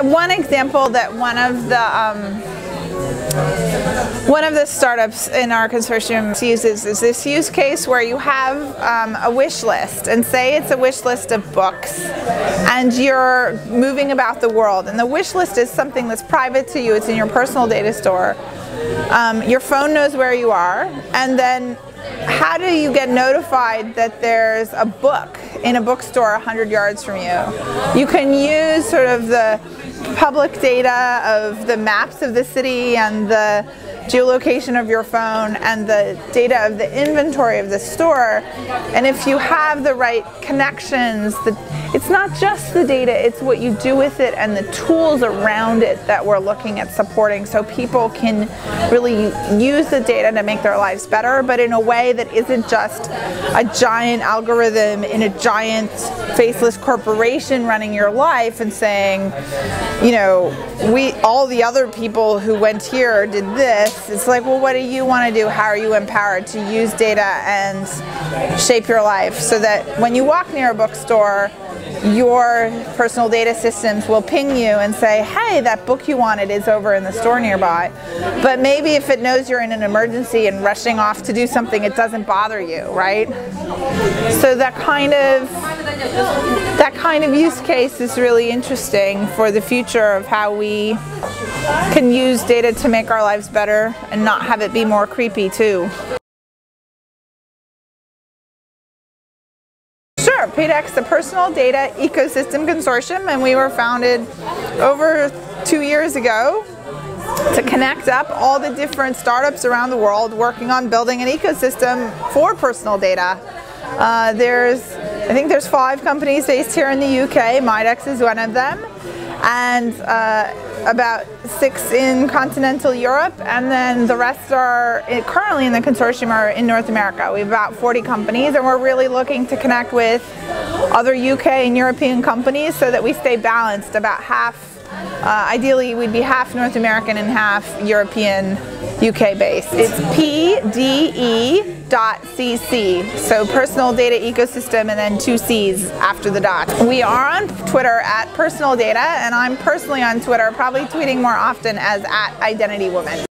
One example that one of the startups in our consortium uses is this use case where you have a wish list, and say it's a wish list of books, and you're moving about the world, and the wish list is something that's private to you. It's in your personal data store. Your phone knows where you are, and then how do you get notified that there's a book in a bookstore 100 yards from you? You can use sort of the public data of the maps of the city and the geolocation of your phone and the data of the inventory of the store, and if you have the right connections, it's not just the data, it's what you do with it and the tools around it that we're looking at supporting, so people can really use the data to make their lives better, but in a way that isn't just a giant algorithm in a giant faceless corporation running your life and saying, you know, all the other people who went here did this. It's like, well, what do you want to do? How are you empowered to use data and shape your life so that when you walk near a bookstore, your personal data systems will ping you and say, hey, that book you wanted is over in the store nearby. But maybe if it knows you're in an emergency and rushing off to do something, it doesn't bother you, right? So that kind of use case is really interesting for the future of how we can use data to make our lives better and not have it be more creepy too. Sure, PDEC, the Personal Data Ecosystem Consortium, and we were founded over 2 years ago to connect up all the different startups around the world working on building an ecosystem for personal data. I think there's 5 companies based here in the UK. Mydex is one of them, and about 6 in continental Europe, and then the rest are currently in the consortium are in North America. We have about 40 companies, and we're really looking to connect with other UK and European companies so that we stay balanced. About half, ideally we'd be half North American and half European, UK based. It's PDEC, so Personal Data Ecosystem, and then 2 C's after the dot. We are on Twitter at Personal Data, and I'm personally on Twitter, probably tweeting more often as @IdentityWoman.